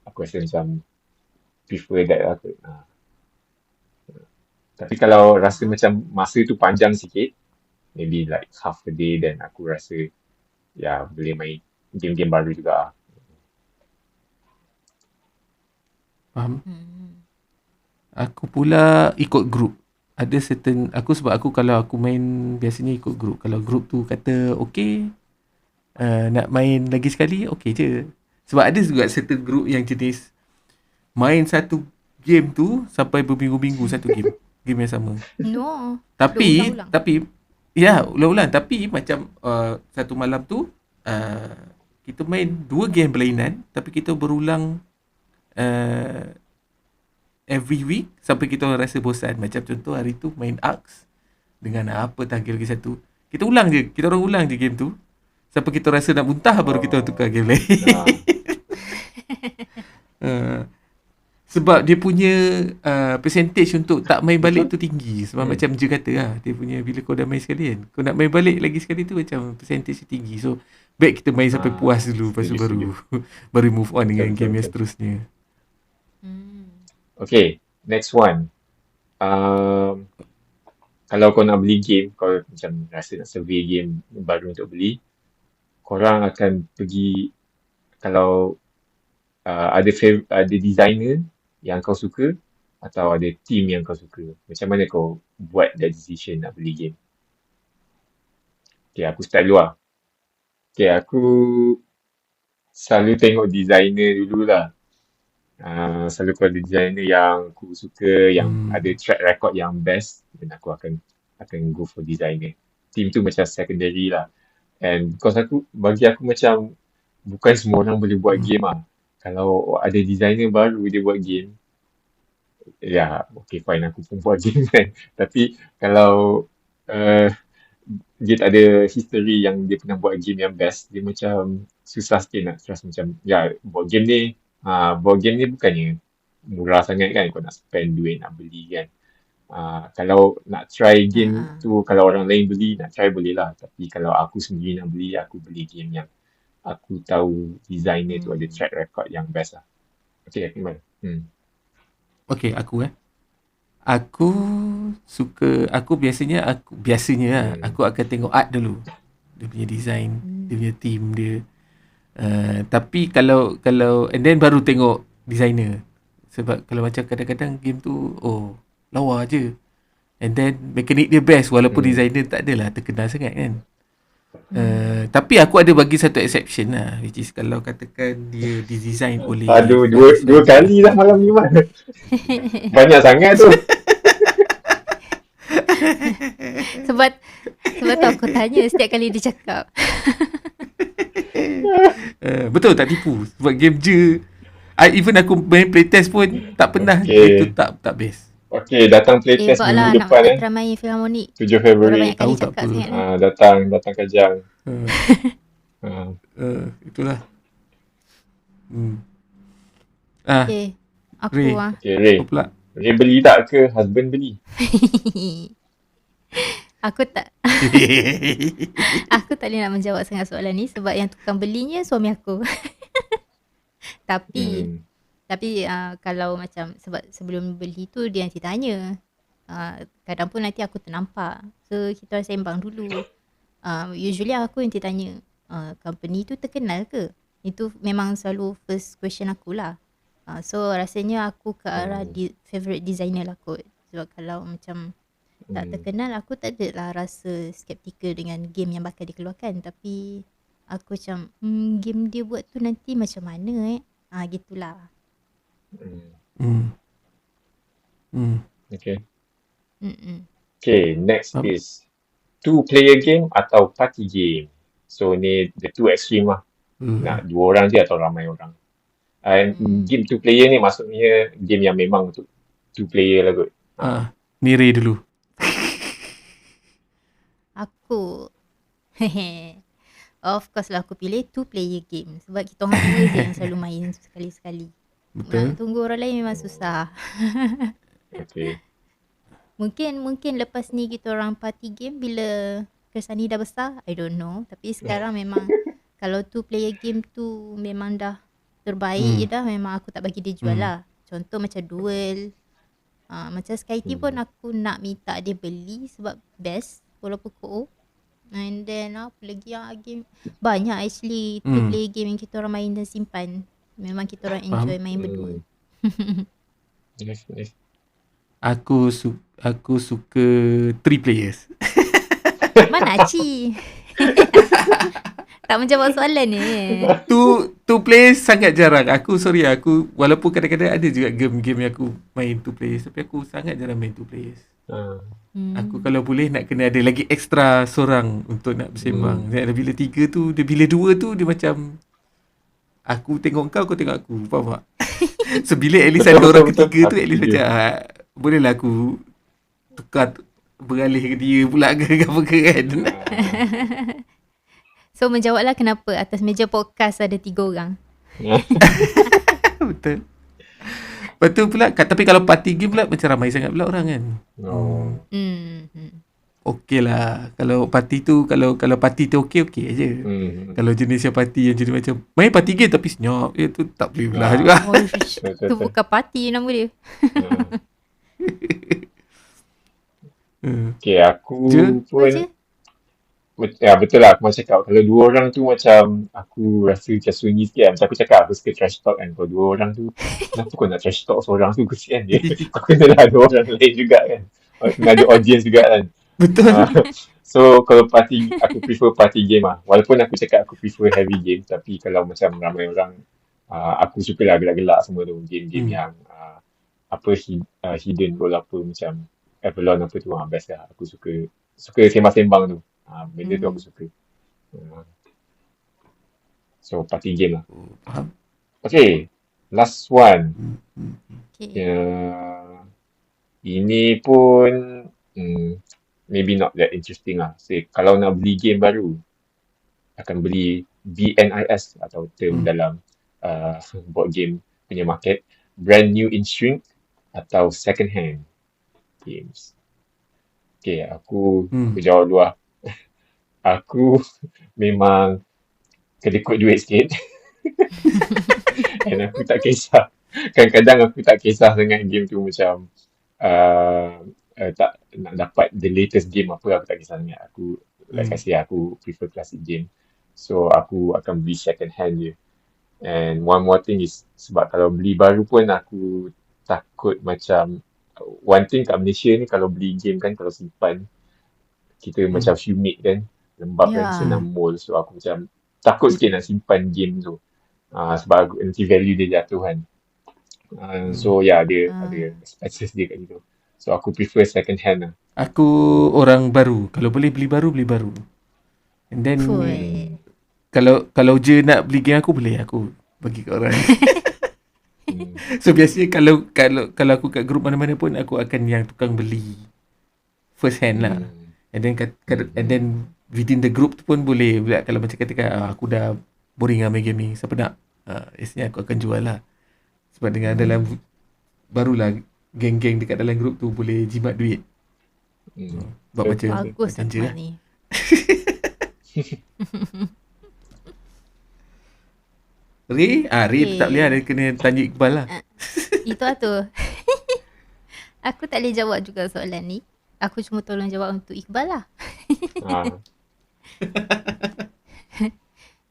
aku rasa macam prefer that lah. Tapi kalau rasa macam masa tu panjang sikit, maybe like half a day, then aku rasa boleh main game-game baru juga. Faham? Aku pula ikut group. Ada certain, sebab aku kalau aku main biasanya ikut group. Kalau group tu kata okay, nak main lagi sekali, okay je. Sebab ada juga certain group yang jenis main satu game tu sampai berminggu-minggu satu game. Game yang sama. No. Tapi ulang-ulang. Ulang-ulang. Tapi macam satu malam tu kita main 2 game berlainan, tapi kita berulang every week sampai kita rasa bosan. Macam contoh hari tu main Arks dengan apa lagi satu. Kita orang ulang je game tu sampai kita rasa nak muntah, baru kita tukar game lain. Sebab dia punya percentage untuk tak main balik tu tinggi. Sebab macam je kata lah, dia punya bila kau dah main sekali kan, kau nak main balik lagi sekali tu macam percentage tinggi. So baik kita main sampai puas dulu, lepas tu baru move on dengan game yang seterusnya. Okay, next one. Kalau kau nak beli game, kau macam rasa nak survey game baru untuk beli, korang akan pergi, kalau ada designer yang kau suka atau ada team yang kau suka, macam mana kau buat that decision nak beli game? Okay, aku start dulu lah. Okay, aku selalu tengok designer dulu lah. Selalu kalau ada designer yang aku suka, yang ada track record yang best, dan aku akan go for designer. Team tu macam secondary lah. And because bagi aku macam bukan semua orang boleh buat game lah. Kalau ada designer baru dia buat game, okay fine, aku pun buat game kan. Tapi kalau dia tak ada history yang dia pernah buat game yang best, dia macam susah sikit nak trust macam, buat game ni bukannya murah sangat kan, kau nak spend duit nak beli kan. Kalau nak try game tu, kalau orang lain beli, nak try boleh lah. Tapi kalau aku sendiri nak beli, aku beli game yang aku tahu designer tu ada track record yang best lah. Okay, gimana? Okay, aku Aku suka, aku biasanya aku akan tengok art dulu. Dia punya design, dia punya team dia. Tapi kalau and then baru tengok designer. Sebab kalau macam kadang-kadang game tu lawa je. And then mekanik dia best walaupun designer tak adalah terkenal sangat kan. Tapi aku ada bagi satu exception lah, which is kalau katakan dia design oleh Aduh, graphic dua designer. kali dah malam ni mana. Banyak sangat tu. Sebab tu aku tanya setiap kali dia cakap. Betul tak tipu. Sebab game je, even aku main playtest pun tak pernah Okay. itu tak best. Okay, datang playtest Sebab minggu lah nak depan try main Philharmonic. 7 Orang Februari. banyak kali Tahu tak cakap apa. sangat lah. Datang Kajang. Uh, itulah. Okay. Aku Ray. lah. Okay, Ray. Apa pula? Ray beli tak ke husband beli? Aku tak boleh nak menjawab sangat soalan ni sebab yang tukang belinya suami aku. Tapi kalau macam sebab sebelum beli tu dia nanti tanya. Kadang pun nanti aku ternampak. So kita orang sembang dulu. Usually aku nanti tanya, company tu terkenal ke? Itu memang selalu first question aku lah. So rasanya aku ke arah favorite designer lah kot. Sebab kalau macam tak terkenal, aku tak adalah rasa skeptikal dengan game yang bakal dikeluarkan. Tapi aku macam game dia buat tu nanti macam mana gitulah. Okay. Mm-mm. Okay, next is 2-player game atau party game. So ni the two extreme lah. Nak 2 orang je atau ramai orang. Game 2-player ni maksudnya game yang memang untuk 2-player lah kot. Ni Ray dulu. Aku of course lah aku pilih 2-player game. Sebab kita orang dua je yang selalu main sekali-sekali. Nak tunggu orang lain memang susah. Okay. Mungkin lepas ni kita orang party game bila Kersani dah besar, I don't know. Tapi sekarang memang kalau 2-player game tu memang dah terbaik dah, memang aku tak bagi dia jual lah. Contoh macam Duel. Macam SkyTeam pun aku nak minta dia beli sebab best walaupun co-op. And then apa lagi game banyak actually 2-player game yang kita orang main dan simpan. Memang kita orang enjoy main berdua. Nice. Aku suka 3 players. Mana Aci? Tak menjawab soalan ni. Two players sangat jarang. Aku walaupun kadang-kadang ada juga game-game yang aku main 2 players, tapi aku sangat jarang main 2 players. Aku kalau boleh nak kena ada lagi extra seorang untuk nak bersembang. Bila 3 tu, bila 2 tu dia macam aku tengok kau tengok aku. Faham tak? So bila at least ada orang ketiga tu, at least macam bolehlah aku tukar beralih ke dia pula ke apa ke kan. So menjawablah kenapa atas meja podcast ada 3 orang. Betul. Betul pula. Tapi kalau party game pula macam ramai sangat pula orang kan. Okey lah. Kalau party tu kalau party tu okey aje. Kalau jenis yang party yang jenis macam main party game tapi senyap, tu tak boleh pula juga. Tu bukan party nama dia. Okay, aku pun je? Ya betul lah aku macam cakap. Kalau 2 orang tu macam aku rasa macam sunyi sikit kan. Macam aku cakap aku suka trash talk kan. Kalau 2 orang tu kenapa kau nak trash talk seorang tu, kesian dia. Kau kena ada orang lain juga kan. Kena ada audience juga kan. Betul. So kalau party, aku prefer party game lah. Walaupun aku cakap aku prefer heavy game, tapi kalau macam ramai orang, aku suka lah gelak-gelak semua tu. Game-game yang hidden role apa macam Avalon apa tu, best lah. Aku suka sembang-sembang tu. Benda tu aku suka. So party game lah. Faham. Okay, last one. Okay. Ini pun maybe not that interesting lah. Say, kalau nak beli game baru, akan beli BNIS atau term dalam board game punya market, brand new in shrink atau second hand games. Okay, aku jawab dulu lah. Aku memang kedekut duit sikit. Dan aku tak kisah. Kadang-kadang aku tak kisah sangat game tu macam tak nak dapat the latest game apa, aku tak kisah sangat. Aku like I say, aku prefer classic game. So aku akan beli second hand je. And one more thing is sebab kalau beli baru pun aku takut macam one thing kat Malaysia ni kalau beli game kan, kalau simpan kita macam humid kan. lembab kan, Ya. senang mold. So aku macam takut sikit nak simpan game tu. Sebab nanti value dia jatuh kan. So dia ada expenses dia kat situ. So aku prefer second hand lah. Aku orang baru. Kalau boleh beli baru, beli baru. And then Fuh. kalau je nak beli game aku, boleh aku bagi kat orang. Hmm. So biasanya kalau aku kat grup mana-mana pun, aku akan yang tukang beli first hand lah. And then within the group tu pun boleh pula, kalau macam katakan aku dah boring lah main game ni, siapa nak, biasanya aku akan jual lah. Sebab dengan dalam barulah geng-geng dekat dalam grup tu boleh jimat duit. Buat macam Bagus je tempat lah. ni. Ray tu tak boleh lah, dia kena tanya Iqbal lah. Itu lah tu. Aku tak boleh jawab juga soalan ni. Aku cuma tolong jawab untuk Iqbal lah.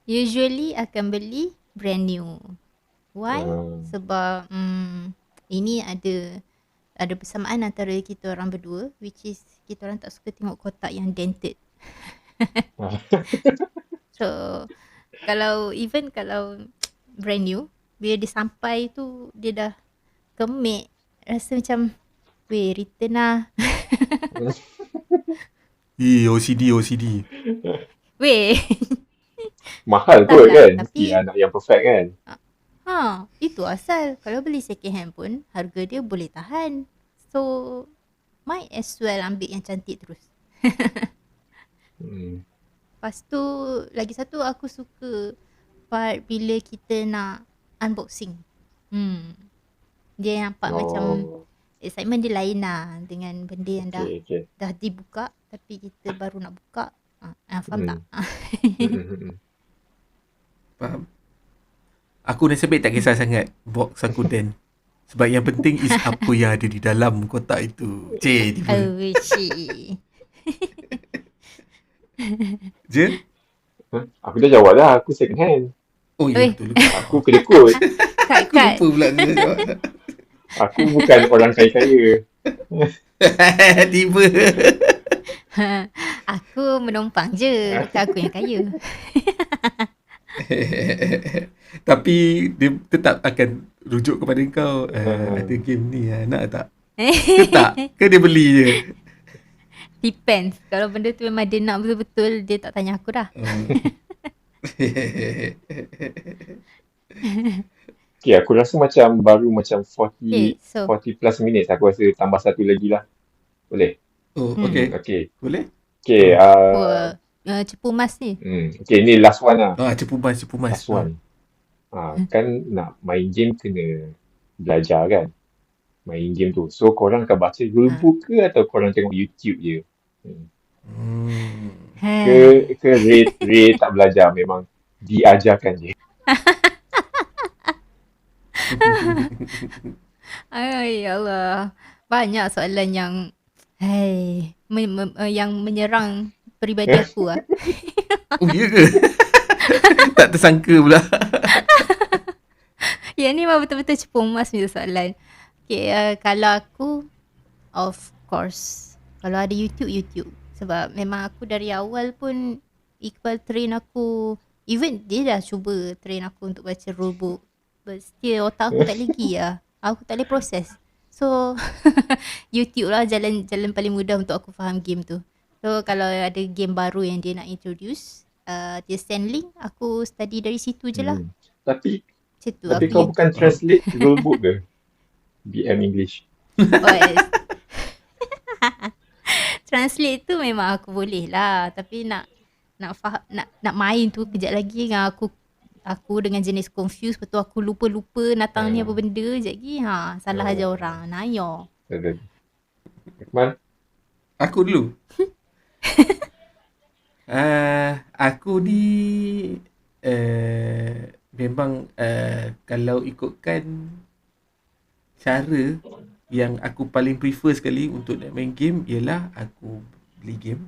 Usually akan beli brand new. Why? Sebab ini ada persamaan antara kita orang berdua, which is kita orang tak suka tengok kotak yang dented. So kalau brand new, bila dia sampai tu dia dah kemik, rasa macam return lah. OCD. Weh. Mahal Tak kot lah, kan. tapi- Mesti anak yang perfect kan. Itu asal. Kalau beli second hand pun, harga dia boleh tahan. So, might as well ambil yang cantik terus. Lepas tu, lagi satu aku suka part bila kita nak unboxing. Dia nampak macam excitement dia lain lah dengan benda yang Okay. dah dibuka tapi kita baru nak buka. Faham tak? Faham. Aku nasib baik tak kisah sangat box aku Dan. Sebab yang penting is apa yang ada di dalam kotak itu. Tiba. Oh, cik. Je? Aku dah jawab dah. Aku second hand. Oh ya, betul. Aku kedekut. Aku Kat. lupa pula dia jawab. Aku bukan orang kaya-kaya. Tiba. Aku menumpang je. Bukan aku yang kaya. Tapi dia tetap akan rujuk kepada kau. Ada game ni, nak tak? Ke tak? Ke dia beli je? Depends. Kalau benda tu memang dia nak betul-betul, dia tak tanya aku dah. Okay, aku rasa macam baru macam 40 Okay, so 40 plus minutes. Aku rasa tambah satu lagi lah. Boleh? Oh, okay. Okay. Boleh? Okay. cepu mas ni. Okay, ni last one lah. Cepu mas. Last one. Kan nak main game kena belajar kan. Main game tu. So, korang akan baca rulebook ke atau korang tengok YouTube je? Ke Ray tak belajar, memang diajarkan je. Ay, ya Allah. Banyak soalan yang yang menyerang peribadi aku lah. Oh, ya ke? Tak tersangka pula. Yang ni memang betul-betul cepu emas punya soalan. Okay, kalau aku, of course, kalau ada YouTube. Sebab memang aku dari awal pun Iqbal train aku. Even dia dah cuba train aku untuk baca rulebook. But still otak aku tak lagi lah. Aku tak boleh proses. So YouTube lah jalan paling mudah untuk aku faham game tu. So kalau ada game baru yang dia nak introduce, dia send link, aku study dari situ je lah. Tapi Macam tu kau bukan translate rulebook ke? BM English. Translate tu memang aku boleh lah. Tapi nak main tu kejap lagi dengan aku dengan jenis confused. Lepas tu aku lupa Natal ni apa benda. Sekejap lagi salah aja orang. Nayo. Akmal? Aku dulu. Aku ni memang kalau ikutkan cara yang aku paling prefer sekali untuk nak main game ialah aku beli game,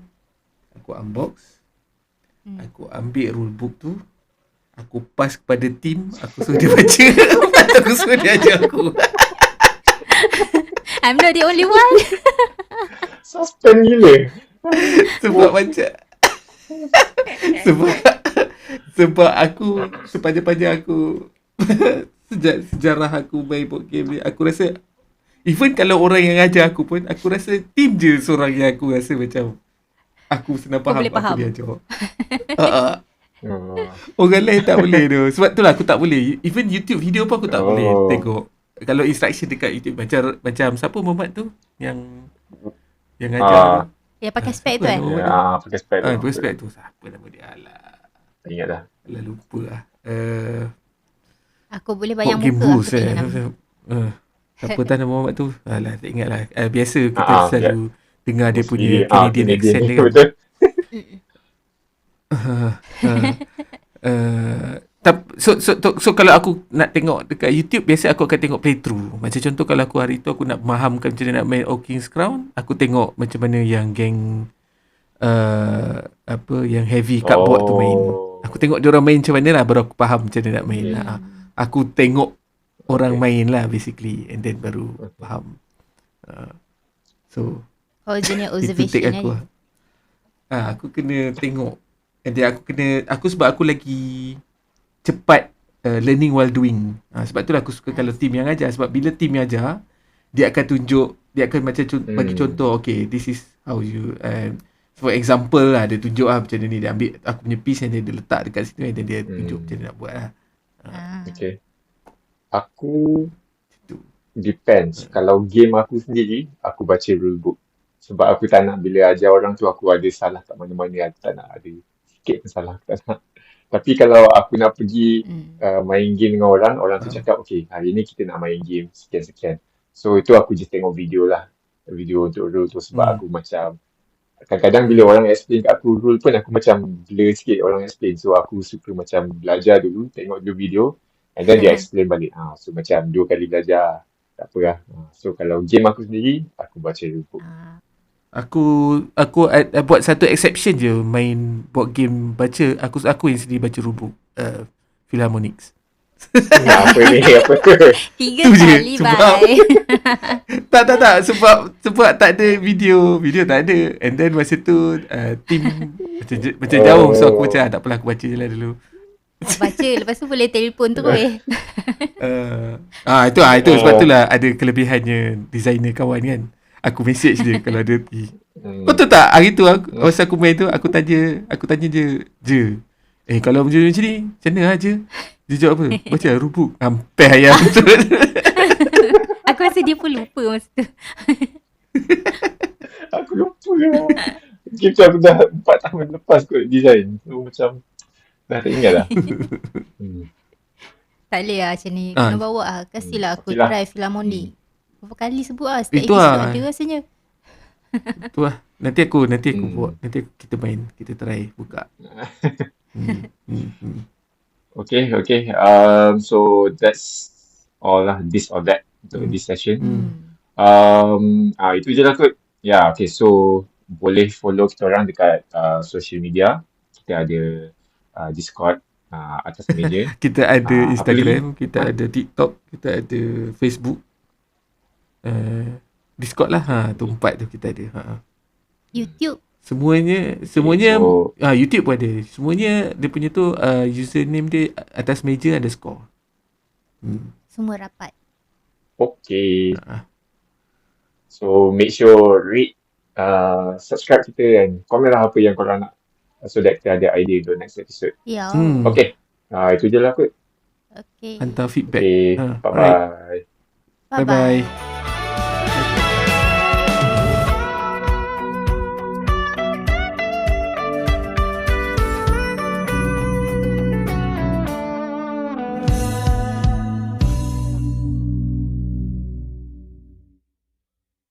aku unbox, aku ambil rulebook tu, aku pass kepada team, aku suruh dia baca, lepas tu aku suruh dia ajar aku. I'm not the only one. Suspend gila. Sebab macam Sebab sebab aku sepanjang-panjang aku sejarah aku main board game ni, aku rasa even kalau orang yang ajar aku pun, aku rasa team je seorang yang aku rasa macam aku senang Kau faham boleh apa faham. dia ajar. Uh, Oh. orang lain tak boleh tu. Sebab itulah aku tak boleh. Even YouTube video pun aku tak boleh Oh. tengok. Kalau instruction dekat YouTube macam siapa Muhammad tu yang ajar tu. Yang pakai spek Siapa tu nama Muhammad tu? Pakai spek tu. Prospect tu siapa nama dia? Alah. Tak ingat dah. Alah lupa lah. Aku boleh Board bayang Game muka, Boost aku tak ingat nama. Siapa tak nama Muhammad tu? Alah tak ingat lah. Biasa kita selalu dengar dia punya Mostly, Canadian accent dia kan. Betul. So kalau aku nak tengok dekat YouTube, biasa aku akan tengok playthrough. Macam contoh kalau aku hari tu aku nak faham macam mana nak main Old King's Crown, aku tengok macam mana yang geng yang heavy cardboard tu main. Aku tengok dia orang main macam mana lah, baru aku faham macam mana nak main. Aku tengok orang main lah basically, and then baru faham. So Oh, jenis itu observation take aku kan. lah. Aku kena tengok. And then sebab aku lagi cepat learning while doing. Sebab itulah aku suka kalau team yang ajar. Sebab bila team yang ajar, dia akan tunjuk, dia akan macam bagi contoh, okay, this is how you, for example lah, dia tunjuk lah macam ni, dia ambil aku punya piece and dia letak dekat situ, and then dia tunjuk macam mana nak buat lah. Okay. Aku depends. Kalau game aku sendiri, aku baca rule book. Sebab aku tak nak bila ajar orang tu aku ada salah kat mana-mana. Aku tak nak ada sikit pun salah. Aku tak nak. Tapi kalau aku nak pergi main game dengan orang tu cakap, okay, hari ni kita nak main game sekian-sekian. So itu aku just tengok video lah. Video untuk rule tu sebab aku macam kadang-kadang bila orang explain kat aku rule pun aku macam blur sikit orang explain. So aku suka macam belajar dulu, tengok dulu video and then dia explain balik. So macam 2 kali belajar. Tak apa lah. So kalau game aku sendiri, aku baca rule book. Aku buat satu exception je main board game baca. Aku yang sendiri baca rulebook Philharmonics. Apa ni? Apa? 3 Tu je, kali sebab- bye. Tak sebab tak ada video tak ada, and then masa tu team macam jauh, so aku macam tak apalah, aku baca je lah dulu. Baca, lepas tu boleh telefon terus. Itu sebab tu lah ada kelebihannya designer kawan kan. Aku message dia kalau ada kau tahu tak hari tu masa aku main tu aku tanya je kalau macam ni macam mana je. Dia jawab apa? Baca rulebook. Hampir ayam tu. Aku rasa dia pun lupa masa tu. Aku lupa lah. Game tu aku dah 4 tahun lepas kot design. So macam dah tak ingat lah. Tak boleh lah macam ni. Kena bawa lah. Kasihlah aku Okay lah. try Philharmonic. Berapa kali sebut lah. Setiap Itu episode lah. ada rasanya. Tu lah. Nanti aku buat. Nanti kita main. Kita try buka. Okay. So that's all lah. This or that untuk this session. Itu je lah kot. Okay. So boleh follow kita orang dekat social media. Kita ada Discord atas meja. Kita ada apa Instagram, kita ada TikTok, kita ada Facebook, Discord lah. Tu 4 tu kita ada. YouTube. Semuanya So- YouTube pun ada. Semuanya dia punya tu username dia atas meja _ Semua rapat. Okay. So make sure read, subscribe kita and komen lah apa yang korang nak. So that kita ada idea untuk next episode. Ya. Okay. Itu je lah kot. Okay. Hantar feedback. Okay. Alright. Bye-bye. Bye-bye.